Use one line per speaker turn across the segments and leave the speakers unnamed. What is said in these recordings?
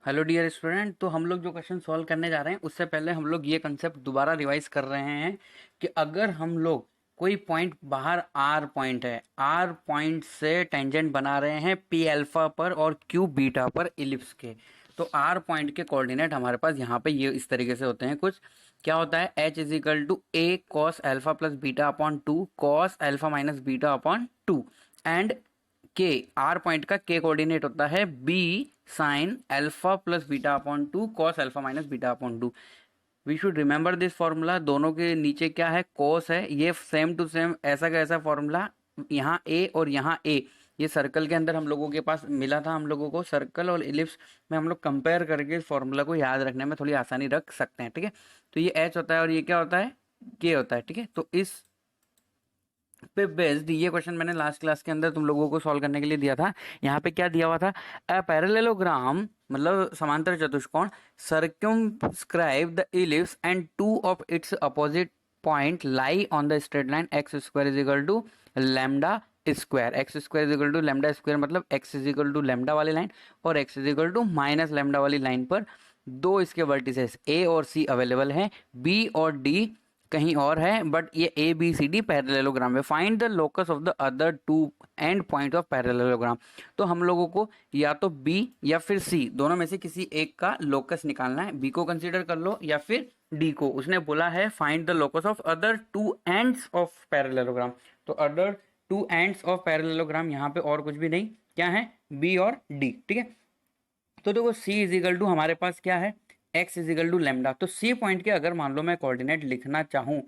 Hello dear student. तो हम लोग जो क्वेश्चन सॉल्व करने जा रहे हैं उससे पहले हम लोग ये कंसेप्ट दोबारा रिवाइज कर रहे हैं कि अगर हम लोग कोई पॉइंट बाहर आर पॉइंट है, आर पॉइंट से टेंजेंट बना रहे हैं पी अल्फा पर और क्यू बीटा पर इलिप्स के, तो आर पॉइंट के कोऑर्डिनेट हमारे पास यहाँ पे ये इस तरीके से होते हैं। कुछ क्या होता है, h is equal to a cos alpha plus beta upon two cos alpha minus beta upon two, and k R point का के कोऑर्डिनेट होता है b sine alpha plus beta upon two cos alpha minus beta upon two. We should remember this formula. दोनों के नीचे क्या है, कोस है। ये सेम टू सेम ऐसा का ऐसा फॉर्मूला, यहाँ ए और यहाँ ए, ये सर्कल के अंदर हम लोगों के पास मिला था। हम लोगों को सर्कल और इलिप्स में हम लोग कंपेयर करके इस फॉर्मूला को याद रखने में थोड़ी आसानी रख सकते हैं। ठीक है, तो ये एच होता है और ये क्या होता है, के होता है। ठीक है, तो इस पे बेस्ड ये क्वेश्चन मैंने लास्ट क्लास के अंदर तुम लोगों को सॉल्व करने के लिए दिया था। यहाँ पे क्या दिया हुआ था, अ पैरेललोग्राम मतलब समांतर चतुष्कोण circumscribe the ellipse and two of its opposite point lie on the straight line x square is equal to lambda square. X square is equal to lambda square मतलब x is equal to lambda वाली line और x is equal to minus lambda वाली line पर दो इसके vertices A और C available हैं, B और डी कहीं और है, बट ये A B C D parallelogram में। Find the locus of the other two end point of parallelogram. तो हम लोगों को या तो बी या फिर सी दोनों में से किसी एक का लोकस निकालना है। बी को कंसीडर कर लो या फिर डी को। उसने बोला है find the locus of other two ends of parallelogram. तो other two ends of parallelogram यहाँ पे और कुछ भी नहीं, क्या है, बी और डी। ठीक है, तो देखो सी इज इक्वल टू हमारे पास क्या है, x is equal to lambda. तो सी पॉइंट के अगर मान लो मैं कोऑर्डिनेट लिखना चाहूं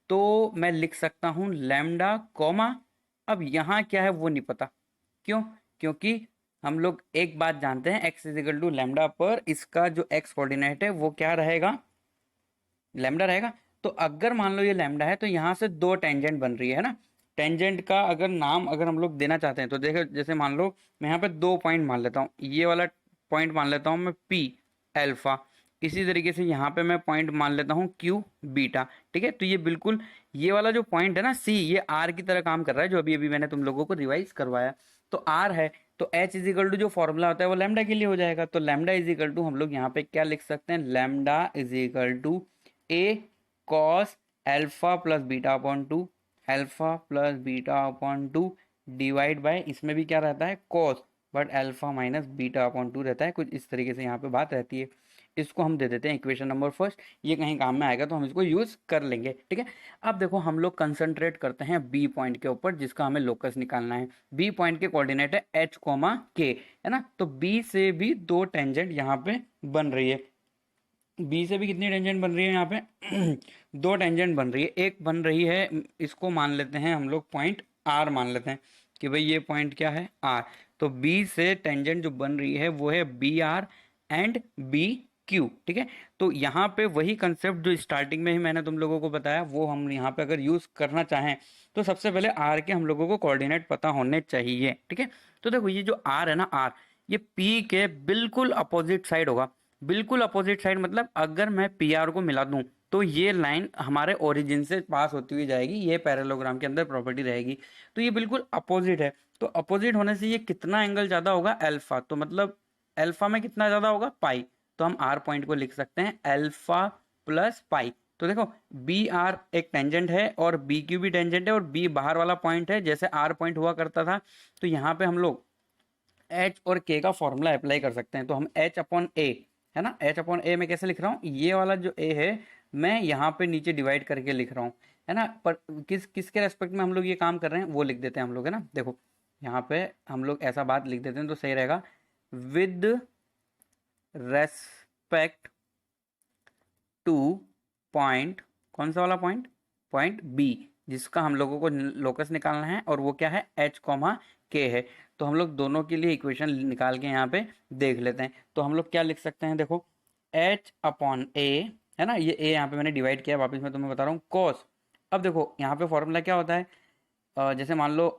तो मैं लिख सकता हूं लेमडा कॉमा, अब यहाँ क्या है वो नहीं पता। क्यों? क्योंकि हम लोग एक बात जानते हैं, x is equal to lambda पर इसका जो एक्स कोऑर्डिनेट है वो क्या रहेगा, लेमडा रहेगा। तो अगर मान लो ये लेमडा है तो यहाँ से दो टेंजेंट बन रही है ना। टेंजेंट का अगर नाम अगर हम लोग देना चाहते हैं तो देखो, जैसे मान लो मैं यहाँ पे दो पॉइंट मान लेता हूँ, ये वाला पॉइंट मान लेता हूँ मैं पी अल्फा, इसी तरीके से यहाँ पे मैं पॉइंट मान लेता हूँ क्यू बीटा। ठीक है, तो ये बिल्कुल ये वाला जो पॉइंट है ना सी, ये आर की तरह काम कर रहा है, जो अभी अभी मैंने तुम लोगों को रिवाइज करवाया। तो आर है तो एच इज इक्वल टू जो फॉर्मूला होता है वो लैम्डा के लिए हो जाएगा। तो लैम्डा इज इक्वल टू हम लोग यहाँ पे क्या लिख सकते हैं, lambda is equal to a cos alpha plus beta upon two, alpha plus beta upon two divide by, इसमें भी क्या रहता है cos, but alpha minus beta upon two रहता है। कुछ इस तरीके से यहाँ पे बात रहती है। इसको हम दे देते हैं इक्वेशन नंबर फर्स्ट, ये कहीं काम में आएगा तो हम इसको यूज कर लेंगे। ठीक है, अब देखो हम लोग कंसंट्रेट करते हैं बी पॉइंट के ऊपर जिसका हमें लोकस निकालना है। बी पॉइंट के कोऑर्डिनेट है एच कोमा के, है ना। तो बी से भी दो टेंजेंट यहाँ पे बन रही है। बी से भी कितनी टेंजेंट बन रही है यहाँ पे दो टेंजेंट बन रही है। एक बन रही है, इसको मान लेते हैं हम लोग पॉइंट आर मान लेते हैं कि भाई ये पॉइंट क्या है, आर। तो बी से टेंजेंट जो बन रही है वो है B R and B Q. ठीक है, तो यहाँ पे वही कंसेप्ट जो स्टार्टिंग में ही मैंने तुम लोगों को बताया वो हम यहाँ पे अगर यूज करना चाहें तो सबसे पहले आर के हम लोगों को कोऑर्डिनेट पता होने चाहिए। ठीक है, तो देखो ये जो आर है ना, आर ये पी के बिल्कुल अपोजिट साइड होगा। बिल्कुल अपोजिट साइड मतलब अगर मैं पी आर को मिला दूं तो ये लाइन हमारे ओरिजिन से पास होती हुई जाएगी, ये पैरेललोग्राम के अंदर प्रॉपर्टी रहेगी। तो ये बिल्कुल अपोजिट है, तो अपोजिट होने से ये कितना एंगल ज्यादा होगा, अल्फा। तो मतलब अल्फा में कितना ज्यादा होगा, पाई। तो हम आर पॉइंट को लिख सकते हैं अल्फा प्लस पाई। तो देखो बी आर एक टेंजेंट है और बी क्यू भी टेंजेंट है और बी बाहर वाला पॉइंट है जैसे आर पॉइंट हुआ करता था। तो यहाँ पे हम लोग एच और के का फॉर्मूला अप्लाई कर सकते हैं। तो हम एच अपॉन ए, है ना, एच अपॉन ए में कैसे लिख रहा हूँ, ये वाला जो ए है मैं यहाँ पे नीचे डिवाइड करके लिख रहा हूँ, है ना। पर किसके रेस्पेक्ट में हम लोग ये काम कर रहे हैं वो लिख देते हैं हम लोग, है ना। देखो यहाँ पे हम लोग ऐसा बात लिख देते हैं तो सही रहेगा, विद रेस्पेक्ट टू पॉइंट, कौन सा वाला पॉइंट, पॉइंट बी, जिसका हम लोगों को लोकस निकालना है और वो क्या है, एच कॉमा के है। तो हम लोग दोनों के लिए इक्वेशन निकाल के यहाँ पे देख लेते हैं। तो हम लोग क्या लिख सकते हैं, देखो एच अपॉन ए, है ना, ये ए यहाँ पे मैंने डिवाइड किया, वापस मैं तुम्हें बता रहा हूँ कॉस। अब देखो यहाँ पे फॉर्मूला क्या होता है, जैसे मान लो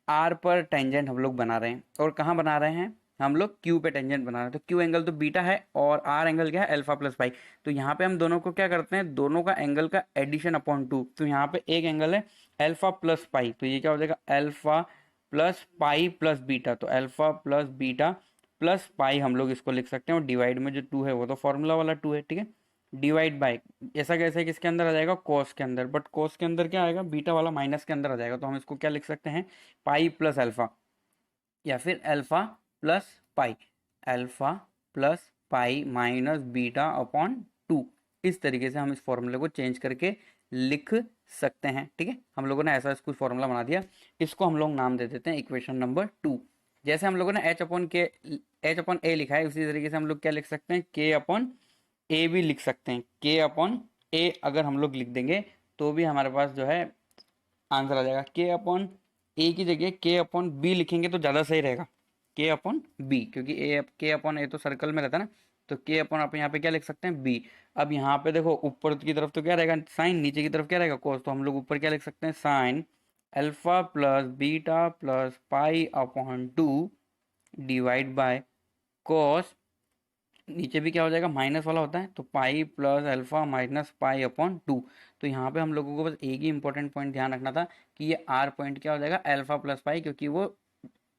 आर पर टेंजेंट हम लोग बना रहे हैं और कहाँ बना रहे हैं, हम लोग क्यू पे टेंजेंट बना रहे हैं। तो क्यू एंगल तो बीटा है और आर एंगल क्या है, अल्फा प्लस पाई। तो यहाँ पे हम दोनों को क्या करते हैं, दोनों का एंगल का एडिशन अपॉन टू। तो यहाँ पे एक एंगल है अल्फा प्लस पाई, तो ये क्या हो जाएगा, alpha plus pi plus beta. तो alpha plus beta plus pi हम लोग इसको लिख सकते हैं, और डिवाइड में जो 2 है वो तो फॉर्मूला वाला 2 है, ठीक है। डिवाइड बाय, ऐसा कैसे किसके अंदर आ जाएगा, कॉस के अंदर, बट कॉस के अंदर क्या आएगा, बीटा वाला माइनस के अंदर आ जाएगा, तो हम इसको क्या लिख सकते हैं, पाई प्लस अल्फा, या फिर अल्फा प्लस पाई, alpha plus pi minus beta upon 2। इस तरीके से हम इस फॉर्मूले को चेंज करके लिख सकते हैं, ठीक है। हम लोगों ने ऐसा इसको फॉर्मूला बना दिया, इसको हम लोग नाम दे देते हैं इक्वेशन नंबर 2। जैसे हम लोगों ने एच अपॉन ए लिखा है, उसी तरीके से हम लोग क्या लिख सकते हैं, के अपॉन ए भी लिख सकते हैं। के अपॉन ए अगर हम लोग लिख देंगे तो भी हमारे पास जो है आंसर आ जाएगा। के अपॉन ए की जगह के अपॉन बी लिखेंगे तो ज़्यादा सही रहेगा, के अपॉन बी, क्योंकि ए के अपॉन ए तो सर्कल में रहता है ना, तो के अपॉन आप यहाँ पे क्या लिख सकते हैं, बी। अब यहाँ पे देखो ऊपर की तरफ तो क्या रहेगा, साइन, नीचे की तरफ क्या रहेगा, कोस, तो हम लोग ऊपर क्या लिख सकते हैं, sign alpha plus beta plus pi upon 2 divide by cos, नीचे भी क्या हो जाएगा, माइनस वाला होता है, तो pi plus alpha minus pi upon 2। तो यहाँ पे हम लोगों को बस एक ही इंपॉर्टेंट पॉइंट ध्यान रखना था कि ये आर पॉइंट क्या हो जाएगा, अल्फा प्लस पाई, क्योंकि वो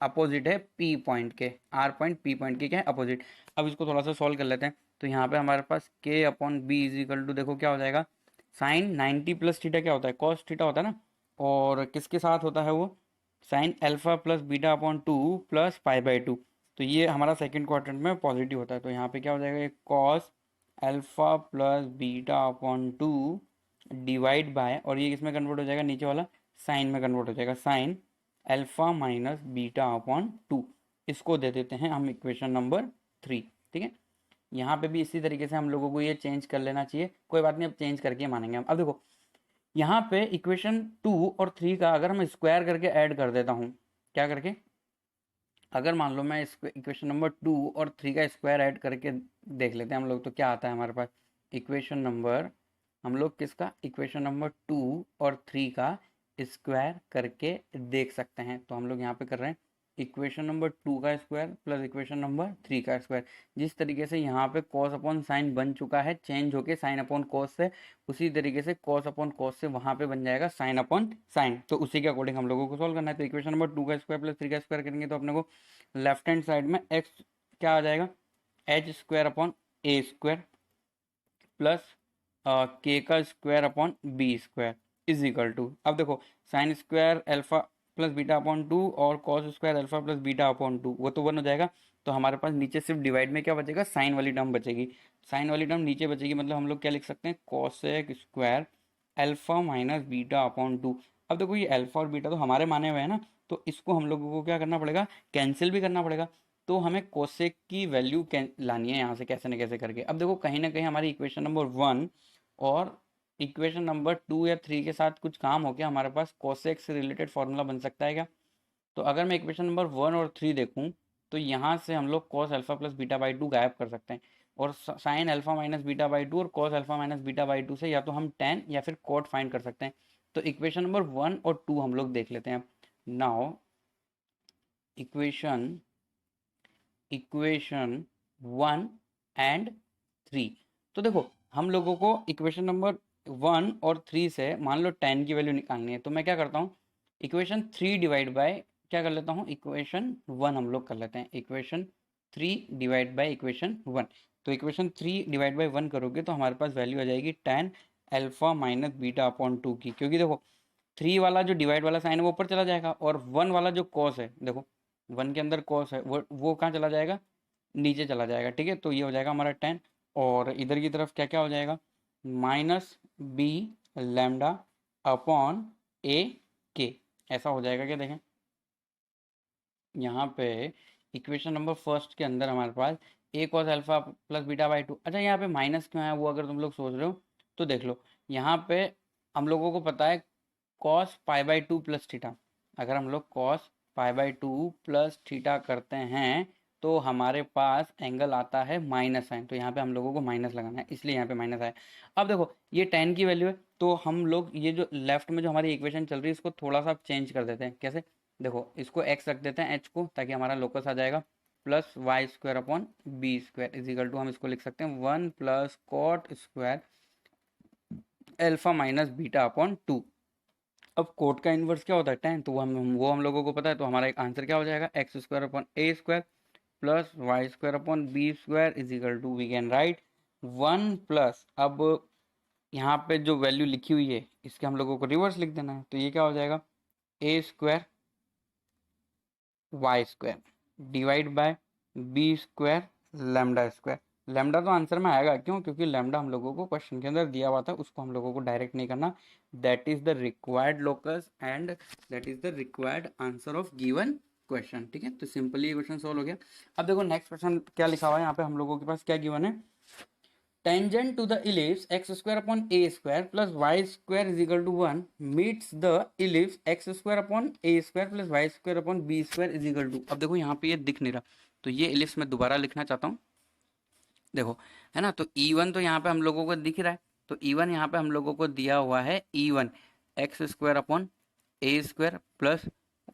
अपोजिट है पी पॉइंट के, आर पॉइंट पी पॉइंट के क्या है, अपोजिट। अब इसको थोड़ा सा सॉल्व कर लेते हैं, तो यहाँ पे हमारे पास k upon b is equal to, देखो क्या हो जाएगा, साइन 90 प्लस थीटा क्या होता है, कॉस थीटा होता है ना, और किसके साथ होता है वो, sign alpha plus beta upon 2 plus pi by 2। तो ये हमारा सेकंड क्वाड्रेंट में पॉजिटिव होता है, तो यहाँ पे क्या हो जाएगा, ये cos alpha plus beta upon 2 divide by, और ये किसमें कन्वर्ट हो जाएगा, नीचे वाला साइन में कन्वर्ट हो जाएगा, sine alpha minus beta upon 2। इसको दे देते हैं हम इक्वेशन नंबर 3, ठीक है। यहाँ पे भी इसी तरीके से हम लोगों को ये चेंज कर लेना चाहिए, कोई बात नहीं, अब चेंज करके मानेंगे हम। अब देखो यहाँ पे इक्वेशन 2 और 3 का अगर मैं स्क्वायर करके ऐड कर देता हूँ, क्या करके, अगर मान लो मैं इस इक्वेशन नंबर 2 और 3 का स्क्वायर ऐड करके देख लेते हैं हम लोग, तो क्या आता है हमारे पास, इक्वेशन नंबर, हम लोग किसका, इक्वेशन नंबर 2 और 3 का स्क्वायर करके देख सकते हैं। तो हम लोग यहाँ पे कर रहे हैं इक्वेशन नंबर 2 का स्क्वायर प्लस इक्वेशन नंबर 3 का स्क्वायर। जिस तरीके से यहाँ पे कॉस अपॉन साइन बन चुका है चेंज होके साइन अपॉन कॉस से, उसी तरीके से कॉस अपॉन कॉस से वहाँ पे बन जाएगा साइन अपॉन साइन। तो उसी के अकॉर्डिंग हम लोगों को सॉल्व करना है। तो इक्वेशन नंबर 2 का स्क्वायर प्लस 3 का स्क्वायर करेंगे तो अपने को लेफ्ट हैंड साइड में एक्स क्या आ जाएगा, h square upon a square plus k का square upon b square is equal to, अब देखो sine square alpha plus beta upon 2 और cos square alpha plus beta upon 2, वो तो 1 हो जाएगा। तो हमारे पास नीचे सिर्फ डिवाइड में क्या बचेगा, साइन वाली टर्म बचेगी, साइन वाली टर्म नीचे बचेगी, मतलब हम लोग क्या लिख सकते हैं, cosec square alpha minus beta upon 2। अब देखो ये अल्फा और बीटा तो हमारे माने हुए हैं ना, तो इसको हम लोगों को क्या करना पड़ेगा, कैंसिल भी करना पड़ेगा। तो हमें कोसेक की वैल्यू लानी है यहाँ से कैसे न कैसे करके। अब देखो कहीं ना कहीं हमारी इक्वेशन नंबर 1 और इक्वेशन नंबर 2 या 3 के साथ कुछ काम हो गया, हमारे पास कोसेक से रिलेटेड फॉर्मूला बन सकता है क्या। तो अगर मैं इक्वेशन नंबर 1 और 3 देखूँ तो यहाँ से हम लोग cos alpha plus beta by 2 गायब कर सकते हैं, और sine alpha minus beta by 2 और cos alpha minus beta by 2 से या तो हम टेन या फिर कॉट फाइंड कर सकते हैं। तो इक्वेशन नंबर 1 और 2 हम लोग देख लेते हैं। नाउ इक्वेशन इक्वेशन 1 एंड 3, तो देखो हम लोगों को इक्वेशन नंबर 1 और 3 से मान लो 10 की वैल्यू निकालनी है, तो मैं क्या करता हूँ, इक्वेशन 3 डिवाइड बाय क्या कर लेता हूँ, इक्वेशन 1 हम लोग कर लेते हैं, इक्वेशन 3 डिवाइड बाय इक्वेशन 1। तो इक्वेशन 3 डिवाइड बाय 1 करोगे तो हमारे पास वैल्यू आ जाएगी tan alpha minus beta upon 2 की, क्योंकि देखो 3 वाला जो डिवाइड वाला साइन है वो ऊपर चला जाएगा, और 1 वाला जो कॉस है, देखो 1 के अंदर कॉस है वो कहाँ चला जाएगा, नीचे चला जाएगा, ठीक है। तो ये हो जाएगा हमारा 10, और इधर की तरफ क्या क्या हो जाएगा, माइनस बी लैम्डा अपॉन ए के, ऐसा हो जाएगा क्या, देखें यहाँ पे इक्वेशन नंबर फर्स्ट के अंदर हमारे पास a cos alpha plus beta by 2। अच्छा यहाँ पे माइनस क्यों है वो अगर तुम लोग सोच रहे हो तो देख लो, यहाँ पे हम लोगों को पता है cos pi by 2 plus theta, अगर हम लोग cos pi by 2 plus theta करते हैं तो हमारे पास एंगल आता है माइनस साइन, तो यहाँ पे हम लोगों को माइनस लगाना है, इसलिए यहाँ पे माइनस आया। अब देखो ये टेन की वैल्यू है, तो हम लोग ये जो लेफ्ट में जो हमारी इक्वेशन चल रही है इसको थोड़ा सा चेंज कर देते हैं, कैसे, देखो इसको x रख देते हैं h को, ताकि हमारा लोकस आ जाएगा, plus y square upon b square is equal to, हम इसको लिख सकते हैं 1 plus cot square alpha minus beta upon 2। अब कोट का इन्वर्स क्या होता है टेन, तो वो हम लोगों को पता है, तो हमारा एक आंसर क्या हो जाएगा, x square upon a square plus y square upon b square is equal to, we can write 1 plus, अब यहाँ पे जो वैल्यू लिखी हुई है इसके हम लोगों को रिवर्स लिख देना है, तो ये क्या हो जाएगा a square y square divide by b square lambda square. Lambda तो आंसर में आएगा, क्यों? क्योंकि लेमडा हम लोगों को क्वेश्चन के अंदर दिया हुआ था, उसको हम लोगों को डायरेक्ट नहीं करना। That is the required locus and that is the required answer of given question. ठीक है, तो सिंपली ये क्वेश्चन सोल्व हो गया। अब देखो नेक्स्ट क्वेश्चन क्या लिखा हुआ है यहाँ पे हम लोगों के पास, क्या गिवन है, tangent to the ellipse x square upon a square plus y square is equal to 1 meets the ellipse x square upon a square plus y square upon b square is equal to। अब देखो यहाँ पे ये दिख नहीं रहा, तो ये इलिप्स मैं दोबारा लिखना चाहता हूँ। देखो है ना, तो E1 तो यहाँ पे हम लोगों को दिख रहा है, तो E1 यहाँ पे हम लोगों को दिया हुआ है E1 x square upon a square plus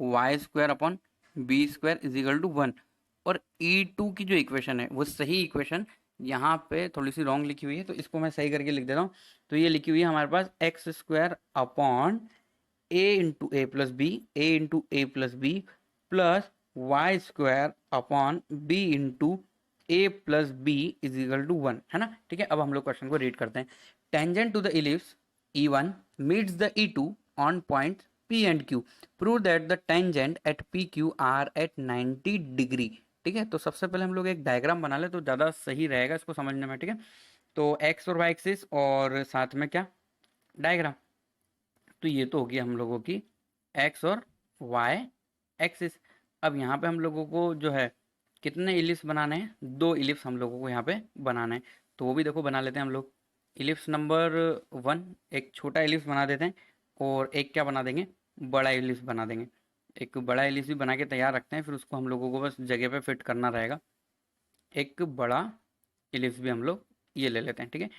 y square upon b square is equal to 1। और E2 की जो इक्वेशन है वो सही इक्वेशन यहाँ पे थोड़ी सी रॉन्ग लिखी हुई है, तो इसको मैं सही करके लिख देता हूँ। तो ये लिखी हुई है हमारे पास x square upon a into a plus b, a into a plus b plus y square upon b into a plus b is equal to 1, है ना। ठीक है, अब हम लोग क्वेश्चन को रीड करते हैं। Tangent to the ellipse E1 meets the E2 on point P and Q, prove that the tangent at PQ are at 90 degree. ठीक है, तो सबसे पहले हम लोग एक डायग्राम बना ले तो ज़्यादा सही रहेगा इसको समझने में। ठीक है, तो एक्स और वाई एक्सिस और साथ में क्या डायग्राम, तो ये तो होगी हम लोगों की एक्स और वाई एक्सिस। अब यहाँ पे हम लोगों को जो है कितने इलिप्स बनाने हैं, 2 इलिप्स हम लोगों को यहाँ पे बनाना है, तो वो भी देखो बना लेते हैं हम लोग। इलिप्स नंबर 1 एक छोटा इलिप्स बना देते हैं, और एक क्या बना देंगे, बड़ा इलिप्स बना देंगे। एक बड़ा इलिप्स भी बना के तैयार रखते हैं, फिर उसको हम लोगों को बस जगह पे फिट करना रहेगा। एक बड़ा इलिप्स भी हम लोग ये ले लेते हैं। ठीक है,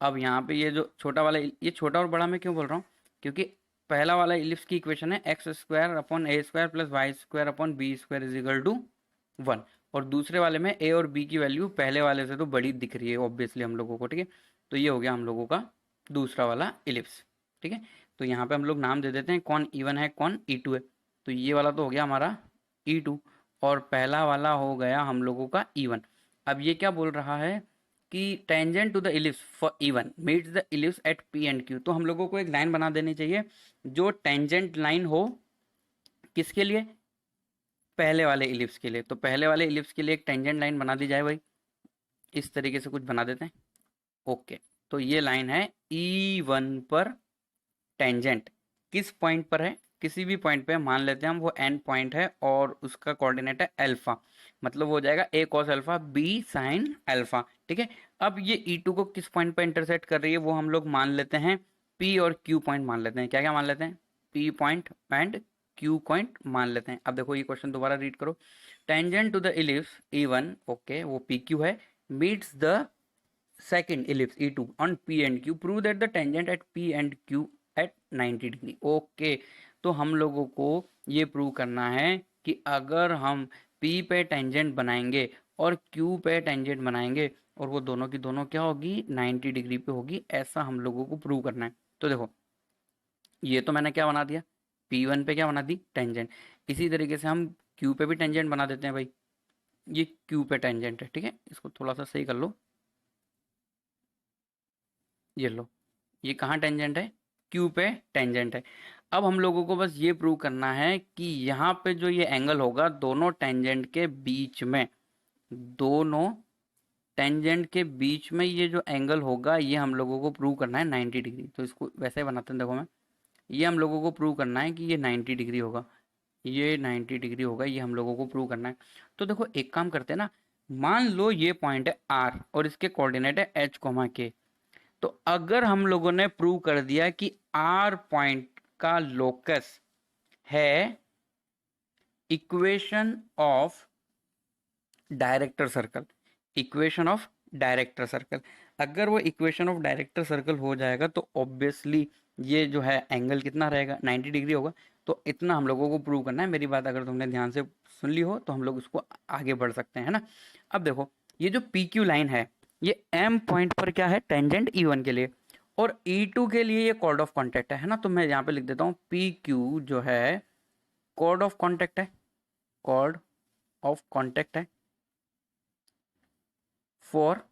अब यहाँ पे ये जो छोटा वाला, ये छोटा और बड़ा मैं क्यों बोल रहा हूँ, क्योंकि पहला वाला इलिप्स की इक्वेशन है x square upon a square plus y square upon b square is equal to 1, और दूसरे वाले में ए और बी की वैल्यू पहले वाले से तो बड़ी दिख रही है ऑब्वियसली हम लोगों को। ठीक है, तो ये हो गया हम लोगों का दूसरा वाला इलिप्स। ठीक है, तो यहाँ पे हम लोग नाम दे देते हैं कौन E1 है कौन E2 है। तो ये वाला तो हो गया हमारा E2 और पहला वाला हो गया हम लोगों का E1। अब ये क्या बोल रहा है कि tangent to the ellipse for E1 meets the ellipse at P and Q, तो हम लोगों को एक लाइन बना देनी चाहिए जो टेंजेंट लाइन हो, किसके लिए, पहले वाले इलिप्स के लिए। तो पहले वाले इलिप्स के लिए एक टेंजेंट लाइन बना दी जाए भाई, इस तरीके से कुछ बना देते हैं। ओके, तो ये लाइन है E1 पर टेंजेंट किस पॉइंट पर है, किसी भी पॉइंट पे मान लेते हैं हम वो एंड पॉइंट है और उसका कोऑर्डिनेट है अल्फा, मतलब वो हो जाएगा a cos alpha b sin alpha. ठीक है, अब ये E2 को किस पॉइंट पर इंटरसेक्ट कर रही है वो हम लोग मान लेते हैं P और Q पॉइंट मान लेते हैं। क्या क्या मान लेते हैं, P point and Q point मान लेते हैं। अब देखो ये क्वेश्चन दोबारा रीड करो। Tangent to the ellipse E1, okay वो PQ है, meets the second ellipse E2 on P and Q, prove that the tangent at P and Q at 90 degree. Okay, तो हम लोगों को ये प्रूव करना है कि अगर हम P पे टेंजेंट बनाएंगे और Q पे टेंजेंट बनाएंगे और वो दोनों की दोनों क्या होगी 90 डिग्री पे होगी, ऐसा हम लोगों को प्रूव करना है। तो देखो ये तो मैंने क्या बना दिया, P1 पे क्या बना दी टेंजेंट, इसी तरीके से हम Q पे भी टेंजेंट बना देते हैं भाई। ये Q पे टेंजेंट है, ठीक है, इसको थोड़ा सा सही कर लो। ये लो, ये कहाँ टेंजेंट है, क्यू पे टेंजेंट है। अब हम लोगों को बस ये प्रूव करना है कि यहाँ पे जो ये एंगल होगा दोनों टेंजेंट के बीच में, दोनों टेंजेंट के बीच में ये जो एंगल होगा ये हम लोगों को प्रूव करना है 90 डिग्री। तो इसको वैसे बनाते हैं, देखो मैं, ये हम लोगों को प्रूव करना है कि ये 90 डिग्री होगा, ये 90 डिग्री होगा, ये हम लोगों को प्रूव करना है। तो देखो एक काम करते हैं ना, मान लो ये पॉइंट है R और इसके कोऑर्डिनेट है H, K। तो अगर हम लोगों ने प्रूव कर दिया कि R पॉइंट का लोकस है equation of director circle, equation of director circle, अगर वो इक्वेशन ऑफ डायरेक्टर सर्कल हो जाएगा तो ऑब्वियसली ये जो है एंगल कितना रहेगा 90 डिग्री होगा। तो इतना हम लोगों को प्रूव करना है। मेरी बात अगर तुमने ध्यान से सुन ली हो तो हम लोग इसको आगे बढ़ सकते हैं, है ना। अब देखो ये जो PQ लाइन है ये M पॉइंट पर क्या है टेंजेंट E1 के लिए, और E2 के लिए ये कॉर्ड ऑफ कॉन्टेक्ट है ना। तो मैं यहाँ पे लिख देता हूँ PQ जो है कॉर्ड ऑफ कॉन्टेक्ट है, कॉर्ड ऑफ कॉन्टेक्ट है। फॉर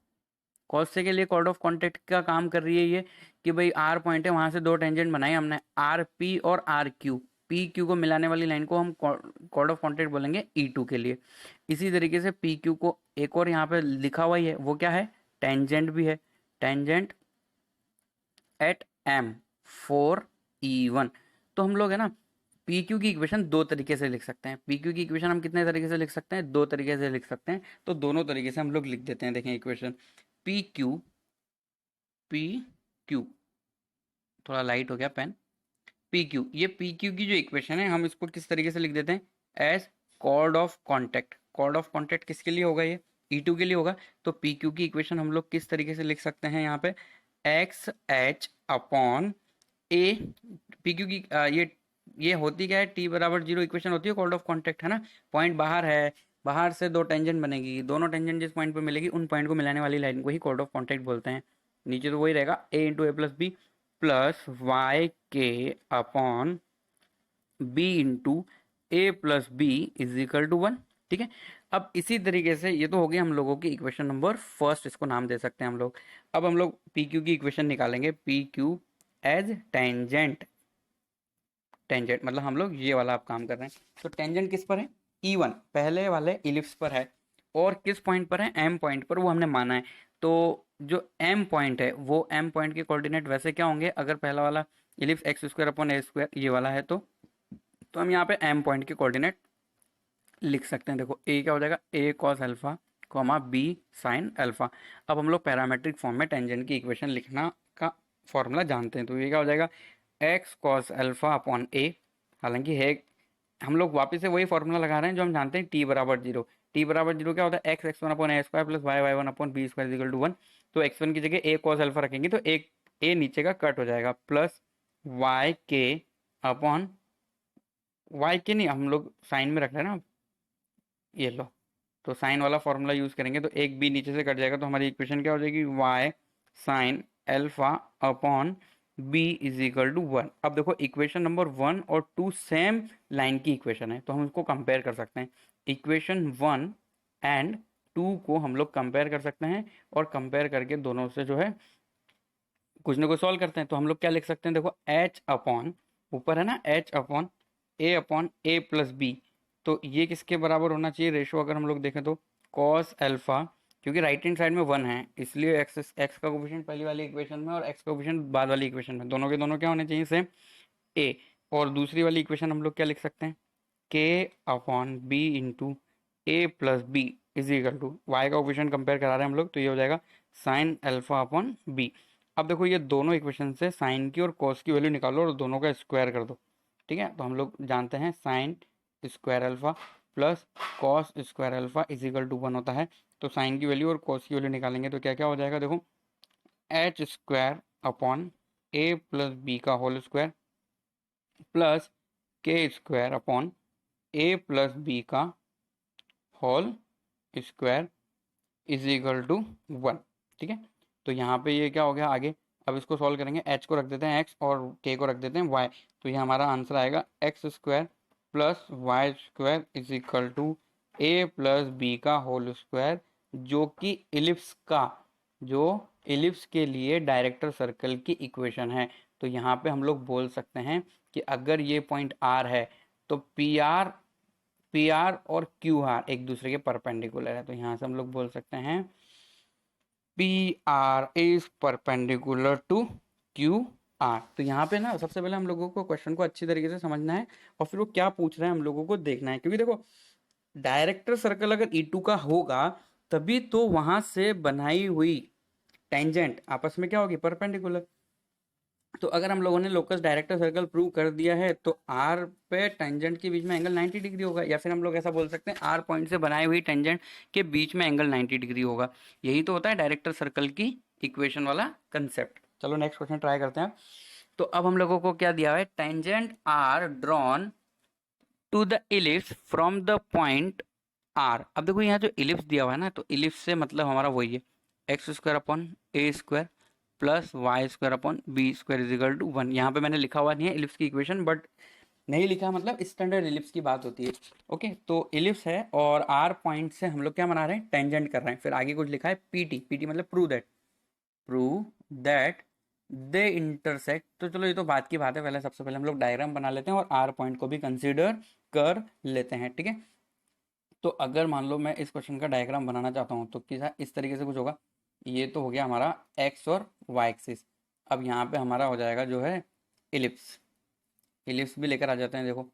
कॉस से के लिए कॉर्ड ऑफ कॉन्टेक्ट का काम कर रही है ये, कि भाई आर पॉइंट है, वहां से दो टेंजेंट बनाए हमने, आर पी और आर क्यू, पी क्यू को मिलाने वाली लाइन को हम कॉर्ड ऑफ कॉन्टेक्ट बोलेंगे ई टू के लिए। इसी तरीके से पी क्यू को एक और यहाँ पे लिखा हुआ ही है, वो क्या है, टेंजेंट भी है, tangent at M for E one. तो हम लोग है ना पी क्यू की इक्वेशन दो तरीके से लिख सकते हैं। पी क्यू की इक्वेशन हम कितने तरीके से लिख सकते हैं, दो तरीके से लिख सकते हैं। तो दोनों तरीके से हम लोग लिख देते हैं। देखें equation P Q, P Q, थोड़ा लाइट हो गया पेन, पी क्यू, ये पी क्यू की जो इक्वेशन है हम इसको किस तरीके से लिख देते हैं, as chord of contact. Chord of contact किसके लिए होगा, ये ई टू के लिए होगा। तो पी क्यू की इक्वेशन हम लोग किस तरीके से लिख सकते हैं यहाँ पे, एक्स एच अपॉन ए, पी क्यू की ये होती क्या है, टी बराबर जीरो इक्वेशन होती है कॉर्ड ऑफ कॉन्टेक्ट, है ना। पॉइंट बाहर है, बाहर से दो टेंजेंट बनेगी, दोनों टेंजेंट जिस पॉइंट पे मिलेगी उन पॉइंट को मिलाने वाली लाइन को ही कॉर्ड ऑफ कॉन्टेक्ट बोलते हैं। नीचे तो वही रहेगा, a into a plus b plus y k upon b into a plus b is equal to one. ठीक है, अब इसी तरीके से ये तो हो गई हम लोगों की इक्वेशन नंबर फर्स्ट, इसको नाम दे सकते हैं हम लोग। अब हम लोग पी क्यू की इक्वेशन निकालेंगे, P Q as tangent, tangent मतलब हम लोग ये वाला आप काम कर रहे हैं, तो टेंजेंट किस पर है, ई वन, पहले वाले इलिप्स पर है, और किस पॉइंट पर है, एम पॉइंट पर, वो हमने माना है। तो जो एम पॉइंट है वो एम पॉइंट के कोऑर्डिनेट वैसे क्या होंगे, अगर पहला वाला ellipse x square upon a square ये वाला है, तो हम यहाँ पे एम पॉइंट के कोऑर्डिनेट लिख सकते हैं। देखो ए क्या हो जाएगा, a cos alpha comma b sine alpha. अब हम लोग पैरामेट्रिक फॉर्म में टेंजेंट की इक्वेशन लिखना का फॉर्मूला जानते हैं, तो ये क्या हो जाएगा, एक्स कॉस अल्फा अपॉन ए, हालांकि है हम लोग वापस से वही फॉर्मूला लगा रहे हैं जो हम जानते हैं, टी बराबर जीरो। टी बराबर जीरो क्या होता है, x x one upon a square plus y y one upon b square equal to one. तो एक्स वन की जगह ए कॉस अल्फा रखेंगे तो एक ए नीचे का कट हो जाएगा, plus y k upon, Y के नहीं हम लोग साइन में रख रहे हैं ना, ये लो, तो साइन वाला फॉर्मूला यूज करेंगे तो एक बी नीचे से कट जाएगा, तो हमारी इक्वेशन क्या हो जाएगी, y sine alpha upon b is equal to one. अब देखो इक्वेशन नंबर वन और टू सेम लाइन की इक्वेशन है, तो हम उसको कंपेयर कर सकते हैं। इक्वेशन वन एंड टू को हम लोग कंपेयर कर सकते हैं, और कंपेयर करके दोनों से जो है कुछ ना कुछ सॉल्व करते हैं। तो हम लोग क्या लिख सकते हैं, देखो एच अपॉन, ऊपर है ना H upon a plus B, तो ये किसके बराबर होना चाहिए रेशो, अगर हम लोग देखें तो कॉस अल्फा, क्योंकि राइट हैंड साइड में वन है इसलिए एक्स का कोफिशिएंट पहली वाली इक्वेशन में और एक्स का कोफिशिएंट बाद वाली इक्वेशन में, दोनों के दोनों क्या होने चाहिए सेम, ए। और दूसरी वाली इक्वेशन हम लोग क्या लिख सकते हैं, k upon b into a plus b is equal to, y का कोफिशिएंट कंपेयर करा रहे हैं हम लोग, तो ये हो जाएगा साइन अल्फा अपॉन बी। अब देखो ये दोनों इक्वेशन से साइन की और कॉस की वैल्यू निकालो और दोनों का स्क्वायर कर दो। ठीक है, तो हम लोग जानते हैं sine square alpha plus cos square alpha is equal to one होता है। तो साइन की वैल्यू और कॉस की वैल्यू निकालेंगे तो क्या क्या हो जाएगा, देखो h square upon a plus b का whole square plus k square upon a plus b का whole square is equal to one. ठीक है, तो यहाँ पे ये क्या हो गया आगे, अब इसको सॉल्व करेंगे, एच को रख देते हैं एक्स और के को रख देते हैं वाई, तो ये हमारा आंसर आएगा x square plus y square is equal to a plus b का होल स्क्वायर, जो कि इलिप्स का, जो इलिप्स के लिए डायरेक्टर सर्कल की इक्वेशन है। तो यहाँ पे हम लोग बोल सकते हैं कि अगर ये पॉइंट आर है तो पी आर और क्यू आर एक दूसरे के परपेंडिकुलर है, तो यहाँ से हम लोग बोल सकते हैं P R is perpendicular to Q R. तो यहाँ पे ना सबसे पहले हम लोगों को क्वेश्चन को अच्छी तरीके से समझना है, और फिर वो क्या पूछ रहे हैं हम लोगों को देखना है, क्योंकि देखो डायरेक्टर सर्कल अगर ई टू का होगा तभी तो वहां से बनाई हुई टेंजेंट आपस में क्या होगी, परपेंडिकुलर। तो अगर हम लोगों ने लोकस डायरेक्टर सर्कल प्रूव कर दिया है तो आर पे टेंजेंट के बीच में एंगल 90 डिग्री होगा, या फिर हम लोग ऐसा बोल सकते हैं आर पॉइंट से बनाई हुई टेंजेंट के बीच में एंगल 90 डिग्री होगा। यही तो होता है डायरेक्टर सर्कल की इक्वेशन वाला कंसेप्ट। चलो नेक्स्ट क्वेश्चन ट्राई करते हैं। तो अब हम लोगों को क्या दिया हुआ है, tangent are drawn to the ellipse from the point R. अब देखो यहाँ जो इलिप्स दिया हुआ है ना, तो इलिप्स से मतलब हमारा वही है x square upon a square plus y square upon b square is equal to one. यहाँ पे मैंने लिखा हुआ नहीं है इलिप्स की इक्वेशन, बट नहीं लिखा मतलब स्टैंडर्ड इलिप्स की बात होती है। ओके, तो इलिप्स है और आर पॉइंट से हम लोग क्या बना रहे हैं, टेंजेंट कर रहे हैं। फिर आगे कुछ लिखा है पीटी, पीटी मतलब प्रूव दैट दे इंटरसेक्ट। तो चलो ये तो बात की बात है, पहले सबसे पहले हम लोग डायग्राम बना लेते हैं और आर पॉइंट को भी कंसीडर कर लेते हैं, ठीक है। तो अगर मान लो मैं इस क्वेश्चन का डायग्राम बनाना चाहता हूँ तो किसा इस तरीके से कुछ होगा। ये तो हो गया हमारा एक्स और वाई एक्सिस। अब यहाँ पे हमारा हो जाएगा जो है इलिप्स, इलिप्स भी लेकर आ जाते हैं, देखो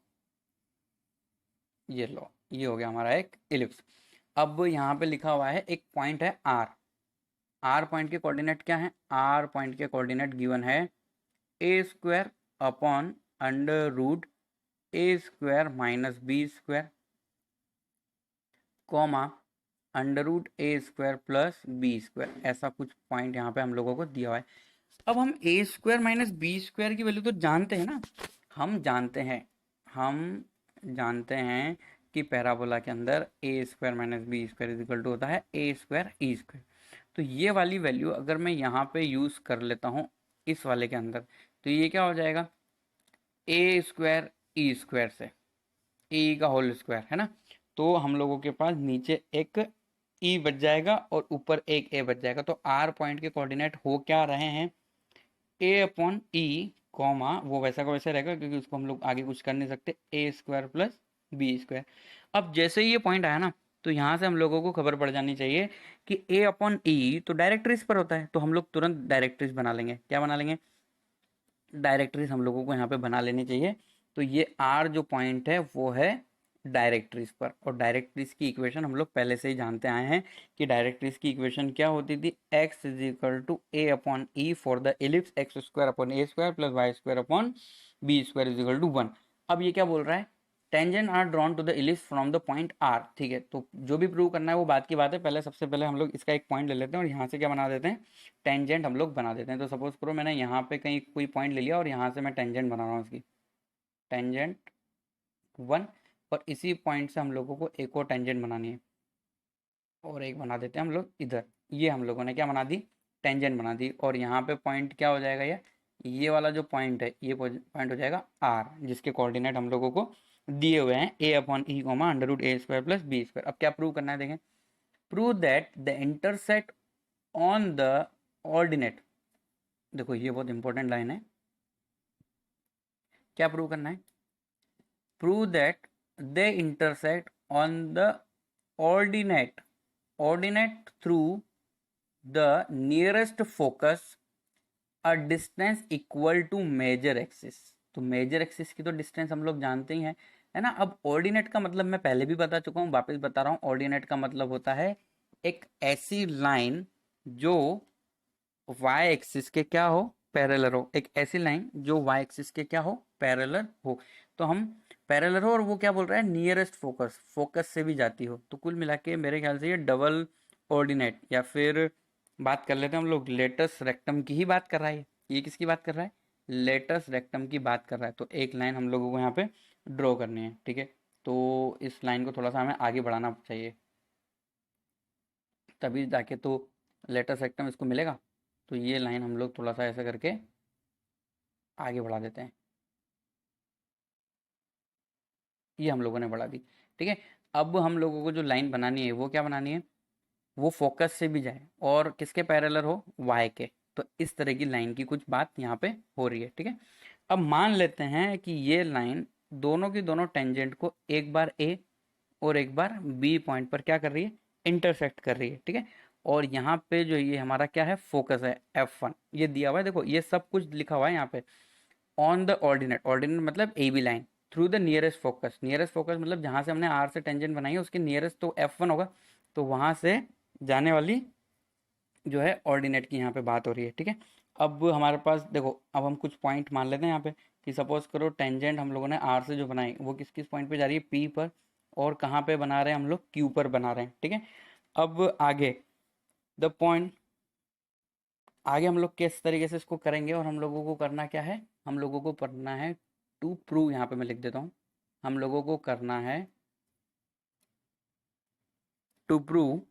ये लो, ये हो गया हमारा एक इलिप्स। अब यहाँ पे लिखा हुआ है एक पॉइंट है आर। आर पॉइंट के कोऑर्डिनेट क्या है, आर पॉइंट के कोऑर्डिनेट गिवन है a square upon under root a square minus b square comma under root a square plus b square. ऐसा कुछ पॉइंट यहाँ पे हम लोगों को दिया हुआ है। अब हम ए स्क्वायर माइनस बी स्क्वायर की वैल्यू तो जानते हैं ना, हम जानते हैं कि पैराबोला के अंदर a square minus b square is equal to होता है ए स्क्वायर ई स्क्वायर। तो ये वाली वैल्यू अगर मैं यहाँ पे यूज़ कर लेता हूँ इस वाले के अंदर, तो ये क्या हो जाएगा, ए स्क्वायर ई स्क्वायर से ए का होल स्क्वायर है ना। तो हम लोगों के पास नीचे एक ई बच जाएगा और ऊपर एक ए बच जाएगा। तो आर पॉइंट के कोऑर्डिनेट हो क्या रहे हैं, ए अपॉन ई कॉमा वो वैसा का वैसा रहेगा क्योंकि उसको हम लोग आगे कुछ कर नहीं सकते, ए स्क्वायर प्लस बी स्क्वायर। अब जैसे ही ये पॉइंट आया ना, तो यहाँ से हम लोगों को खबर पड़ जानी चाहिए कि ए अपॉन ई तो डायरेक्ट्रिक्स पर होता है। तो हम लोग तुरंत डायरेक्ट्रिक्स बना लेंगे। क्या बना लेंगे, डायरेक्ट्रिक्स हम लोगों को यहाँ पे बना लेनी चाहिए। तो ये आर जो पॉइंट है वो है डायरेक्ट्रिक्स पर, और डायरेक्ट्रिक्स की इक्वेशन हम लोग पहले से ही जानते आए हैं कि डायरेक्ट्रिक्स की इक्वेशन क्या होती थी, x is equal to a upon e for the ellipse x square upon a square plus y square upon b square is equal to 1। अब ये क्या बोल रहा है, tangent are drawn to the ellipse from the point R. ठीक है, तो जो भी प्रूव करना है वो बात की बात है। पहले सबसे पहले हम लोग इसका एक पॉइंट ले लेते हैं और यहाँ से क्या बना देते हैं, टेंजेंट हम लोग बना देते हैं। तो सपोज करो मैंने यहाँ पे कहीं कोई पॉइंट ले लिया और यहाँ से मैं टेंजेंट बना रहा हूँ इसकी, टेंजेंट 1। और इसी पॉइंट से हम लोगों को एक और टेंजेंट बनानी है और एक बना देते हैं हम लोग इधर। ये हम लोगों ने क्या बना दी, टेंजेंट बना दी। और यहाँ पे पॉइंट क्या हो जाएगा, ये वाला जो पॉइंट है ये पॉइंट हो जाएगा आर, जिसके कोऑर्डिनेट हम लोगों को दिए हुए हैं a upon e comma under root a square plus b square. अब क्या प्रूव करना है, देखें, prove that the intersect on the ordinate. देखो ये बहुत इंपॉर्टेंट लाइन है, क्या प्रूव करना है, prove that they intersect on the ordinate, ordinate through the nearest focus a distance equal to major axis. तो मेजर एक्सिस की तो डिस्टेंस हम लोग जानते ही हैं, है ना। अब ऑर्डिनेट का मतलब मैं पहले भी बता चुका हूँ, वापस बता रहा हूँ। ऑर्डिनेट का मतलब होता है एक ऐसी लाइन जो वाई एक्सिस के क्या हो, पैरेलल हो। एक ऐसी लाइन जो वाई एक्सिस के क्या हो, पैरेलल हो। तो हम पैरेलल हो और वो क्या बोल रहा है, नियरेस्ट फोकस, फोकस से भी जाती हो। तो कुल मिला के मेरे ख्याल से ये डबल ऑर्डिनेट, या फिर बात कर लेते हैं हम लोग लेटस रेक्टम की ही बात कर रहा है। ये किसकी बात कर रहा है, लेटस रेक्टम की बात कर रहा है। तो एक लाइन हम लोगों को यहाँ पे ड्रॉ करनी है, ठीक है। तो इस लाइन को थोड़ा सा हमें आगे बढ़ाना चाहिए, तभी जाके तो लेटस रेक्टम इसको मिलेगा। तो ये लाइन हम लोग थोड़ा सा ऐसा करके आगे बढ़ा देते हैं, ये हम लोगों ने बढ़ा दी, ठीक है। अब हम लोगों को जो लाइन बनानी है वो क्या बनानी है, वो फोकस से भी जाए और किसके पैरेलल हो, वाई के। तो इस तरह की लाइन की कुछ बात यहाँ पे हो रही है, ठीक है। अब मान लेते हैं कि ये लाइन दोनों की दोनों टेंजेंट को एक बार ए और एक बार बी पॉइंट पर क्या कर रही है, इंटरसेक्ट कर रही है, ठीक है। और यहाँ पे जो ये हमारा क्या है, फोकस है F1, ये दिया हुआ है। देखो ये सब कुछ लिखा हुआ है यहाँ पे, ऑन द ऑर्डिनेट, ऑर्डिनेट मतलब A B line, through the nearest focus, nearest focus मतलब जहाँ से हमने आर से टेंजेंट बनाई है उसके नियरेस्ट तो F1 होगा। तो वहाँ से जाने वाली जो है ऑर्डिनेट की यहाँ पे बात हो रही है, ठीक है। अब हमारे पास देखो, अब हम कुछ पॉइंट मान लेते हैं यहाँ पे कि सपोज करो टेंजेंट हम लोगों ने आर से जो बनाई वो किस किस पॉइंट पे जा रही है, पी पर, और कहाँ पे बना रहे हैं हम लोग, क्यू पर बना रहे हैं, ठीक है। अब आगे द पॉइंट, आगे हम लोग किस तरीके से इसको करेंगे, और हम लोगों को करना क्या है, हम लोगों को करना है टू प्रूव, यहाँ पे मैं लिख देता हूँ, हम लोगों को करना है टू प्रूव।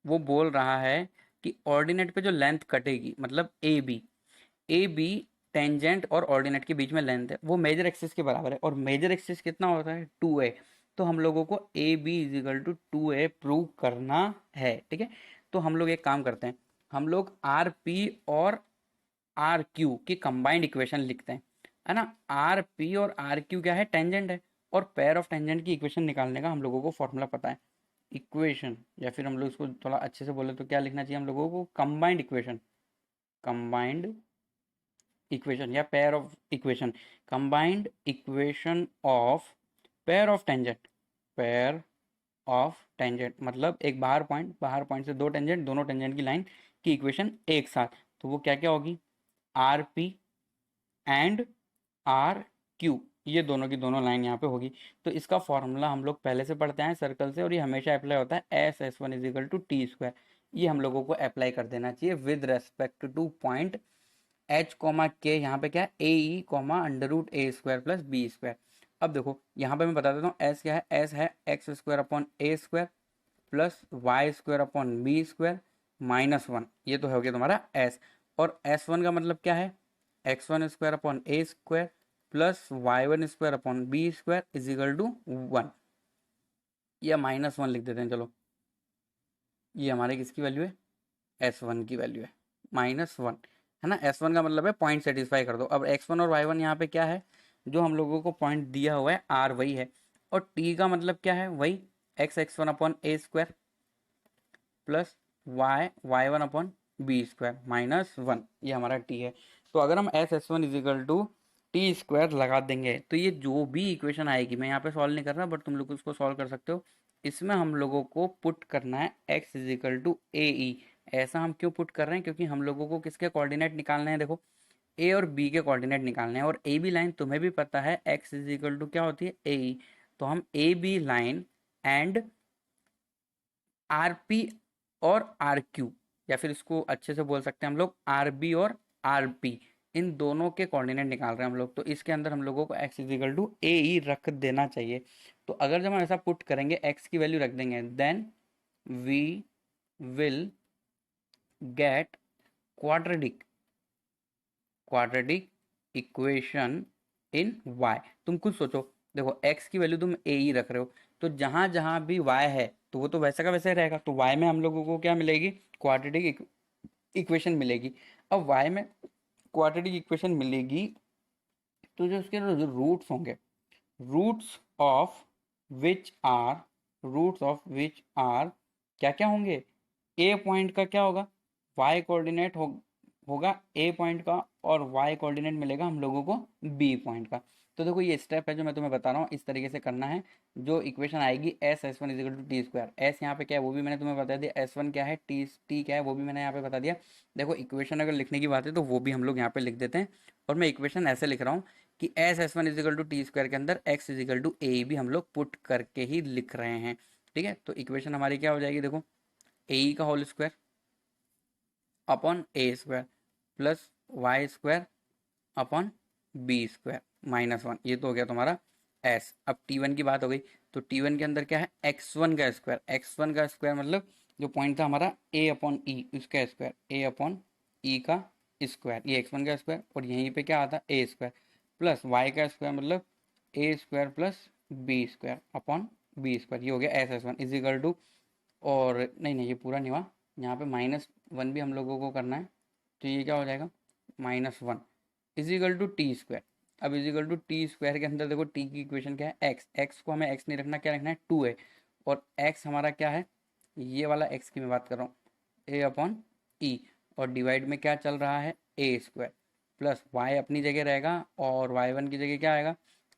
वो बोल रहा है कि ऑर्डिनेट पे जो लेंथ कटेगी मतलब A B, A B tangent और ऑर्डिनेट के बीच में लेंथ है वो मेजर एक्सिस के बराबर है, और मेजर एक्सिस कितना होता है 2a। तो हम लोगों को A B is equal to 2a prove करना है, ठीक है। तो हम लोग एक काम करते हैं, हम लोग आर पी और आर क्यू की कंबाइंड इक्वेशन लिखते हैं, है ना। आर पी और आर क्यू क्या है, टेंजेंट है, और पेयर ऑफ टेंजेंट की इक्वेशन निकालने का हम लोगों को फॉर्मूला पता है। इक्वेशन, या फिर हम लोग इसको थोड़ा अच्छे से बोले तो क्या लिखना चाहिए हम लोगों को, कंबाइंड इक्वेशन। कंबाइंड इक्वेशन या pair of equation, combined equation of pair of tangent. Pair of tangent मतलब एक बाहर पॉइंट से दो टेंजेंट, दोनों टेंजेंट की लाइन की इक्वेशन एक साथ। तो वो क्या क्या होगी, R P and R Q, ये दोनों की दोनों लाइन यहाँ पे होगी। तो इसका फॉर्मूला हम लोग पहले से पढ़ते हैं सर्कल से, और ये हमेशा अप्लाई होता है S S one is equal to T square. ये हम लोगों को अप्लाई कर देना चाहिए with respect to point h comma k, यहाँ पे क्या है a e comma under root a square plus b square. अब देखो यहाँ पे मैं बता देता हूँ एस क्या है, एस है x square upon a square plus y square upon b square minus one, ये तो हो गया तुम्हारा एस। और एस वन का मतलब क्या है, x one square upon a square plus y one square upon b square is equal to one, या माइनस वन लिख देते हैं चलो। ये हमारे किसकी वैल्यू है, एस वन की वैल्यू है, माइनस वन, है ना। एस वन का मतलब है पॉइंट सेटिस्फाई कर दो। अब एक्स वन और वाई वन यहाँ पे क्या है, जो हम लोगों को पॉइंट दिया हुआ है आर वही है, और टी का मतलब क्या है, वही x one upon a square plus y one upon b square minus one, ये हमारा टी है। तो अगर हम S S one is equal to T square लगा देंगे तो ये जो भी इक्वेशन आएगी, मैं यहाँ पे सॉल्व नहीं कर रहा बट तुम लोग उसको सॉल्व कर सकते हो, इसमें हम लोगों को पुट करना है एक्स इजिकल टू ए ई। ऐसा हम क्यों पुट कर रहे हैं, क्योंकि हम लोगों को किसके कोऑर्डिनेट निकालने हैं, देखो ए और बी के कोऑर्डिनेट निकालने हैं, और ए बी लाइन तुम्हें भी पता है एक्स इजिकल टू क्या होती है ए ई। तो हम A B line and R P और आर क्यू, या फिर इसको अच्छे से बोल सकते हैं हम लोग आर बी और आर पी, इन दोनों के कोऑर्डिनेट निकाल रहे हैं हम लोग। तो इसके अंदर हम लोगों को x इजिकल टू ए ई रख देना चाहिए। तो अगर जब हम ऐसा पुट करेंगे x की वैल्यू रख देंगे, then we will get quadratic quadratic equation in y। तुम खुद सोचो, देखो x की वैल्यू तुम ए ही रख रहे हो, तो जहां जहां भी y है तो वो तो वैसा का वैसा ही रहेगा। तो y में हम लोगों को क्या मिलेगी, क्वाड्रेटिक इक्वेशन मिलेगी। अब y में क्वाड्रेटिक इक्वेशन मिलेगी तो जो उसके जो रूट्स होंगे, roots of which are roots of which are क्या क्या होंगे, ए पॉइंट का क्या होगा, वाई कोऑर्डिनेट होगा ए पॉइंट का, और वाई कोऑर्डिनेट मिलेगा हम लोगों को बी पॉइंट का। तो देखो ये स्टेप है जो मैं तुम्हें बता रहा हूँ, इस तरीके से करना है। जो इक्वेशन आएगी S S one is equal to T square, S यहाँ पे क्या है वो भी मैंने तुम्हें बता दिया, एस वन क्या है, टी क्या है वो भी मैंने यहाँ पे बता दिया। देखो इक्वेशन अगर लिखने की बात है तो वो भी हम लोग यहाँ पे लिख देते हैं, और मैं इक्वेशन ऐसे लिख रहा हूँ कि S S one is equal to T square के अंदर एक्स इजिकल टू ए भी हम लोग पुट करके ही लिख रहे हैं, ठीक है। तो इक्वेशन हमारी क्या हो जाएगी, देखो ए का whole square upon a square plus y square upon b square minus one, ये तो हो गया तुम्हारा एस। अब टी वन की बात हो गई, तो टी वन के अंदर क्या है, एक्स वन का स्क्वायर, एक्स वन का स्क्वायर मतलब जो पॉइंट था हमारा ए अपॉन ई, उसका स्क्वायर ए अपॉन ई का स्क्वायर, ये एक्स वन का स्क्वायर, और यहीं पे क्या आता है ए स्क्वायर प्लस वाई का स्क्वायर मतलब a square plus b square upon b square, ये हो गया S S one is equal to, और नहीं नहीं ये पूरा नहीं हुआ, यहाँ पे माइनस वन भी हम लोगों को करना है। तो ये क्या हो जाएगा, minus one is equal to T square. अब इजिकल टू टी स्क्वायर के अंदर देखो टी की इक्वेशन क्या है, एक्स, एक्स को हमें एक्स नहीं रखना, क्या रखना है टू है, और एक्स हमारा क्या है, ये वाला एक्स की मैं बात कर रहा हूँ ए अपॉन ई, और डिवाइड में क्या चल रहा है ए स्क्वायर प्लस वाई अपनी जगह रहेगा, और वाई वन की जगह क्या आएगा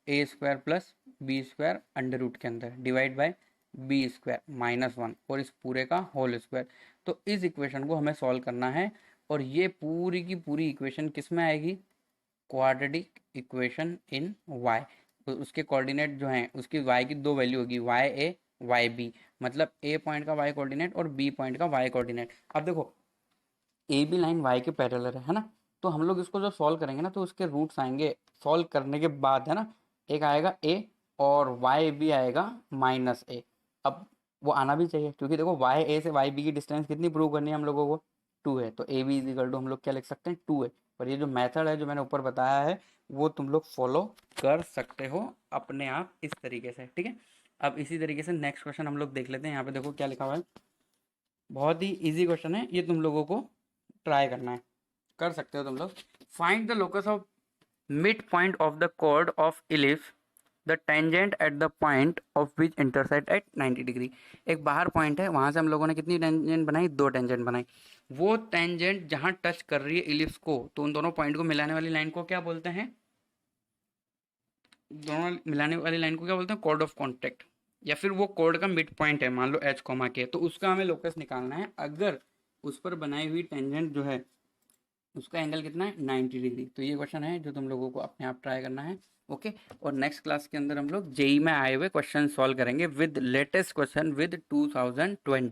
a square plus b square under root के अंदर divide by b square minus one, और इस पूरे का होल स्क्वायर। तो इस इक्वेशन को हमें सॉल्व करना है, और ये पूरी की पूरी इक्वेशन किस में आएगी, क्वाड्रेटिक इक्वेशन इन y। तो उसके कोऑर्डिनेट जो हैं उसकी y की दो वैल्यू होगी, वाई ए वाई बी, मतलब ए पॉइंट का y कोऑर्डिनेट और बी पॉइंट का y कोऑर्डिनेट। अब देखो ए बी लाइन y के पैरेलल है ना, तो हम लोग इसको जो सॉल्व करेंगे ना तो उसके रूट्स आएंगे सॉल्व करने के बाद, है ना। एक आएगा a और वाई भी आएगा माइनस ए। अब वो आना भी चाहिए, क्योंकि देखो वाई ए से वाई बी की डिस्टेंस कितनी प्रूव करनी है हम लोगों को, टू है, तो ए बी इजिकल टू हम लोग क्या लिख सकते हैं टू है, पर ये जो मेथड है जो मैंने ऊपर बताया है वो तुम लोग फॉलो कर सकते हो अपने आप इस तरीके से, ठीक है। अब इसी तरीके से नेक्स्ट क्वेश्चन हम लोग देख लेते हैं। यहाँ पे देखो क्या लिखा हुआ है, बहुत ही इजी क्वेश्चन है ये, तुम लोगों को ट्राई करना है, कर सकते हो तुम लोग। Find the locus of mid point of the chord of ellipse the tangent at the point of which intersect at 90 degree. एक बाहर पॉइंट है, वहां से हम लोगों ने कितनी टेंजेंट बनाई, 2 टेंजेंट बनाई। वो टेंजेंट जहां टच कर रही है इलिप्स को, तो उन दोनों पॉइंट को मिलाने वाली लाइन को क्या बोलते हैं, दोनों मिलाने वाली लाइन को क्या बोलते हैं, कॉर्ड ऑफ कॉन्टेक्ट। या फिर वो कॉर्ड का मिड पॉइंट है, मान लो एच कॉमा के, तो उसका हमें लोकस निकालना है। अगर उस पर बनाई हुई टेंजेंट जो है उसका एंगल कितना है, 90 डिग्री। तो ये क्वेश्चन है जो तुम लोगों को अपने आप ट्राई करना है, ओके। और नेक्स्ट क्लास के अंदर हम लोग जेई में आए हुए क्वेश्चन सॉल्व करेंगे विद लेटेस्ट क्वेश्चन विद 2020।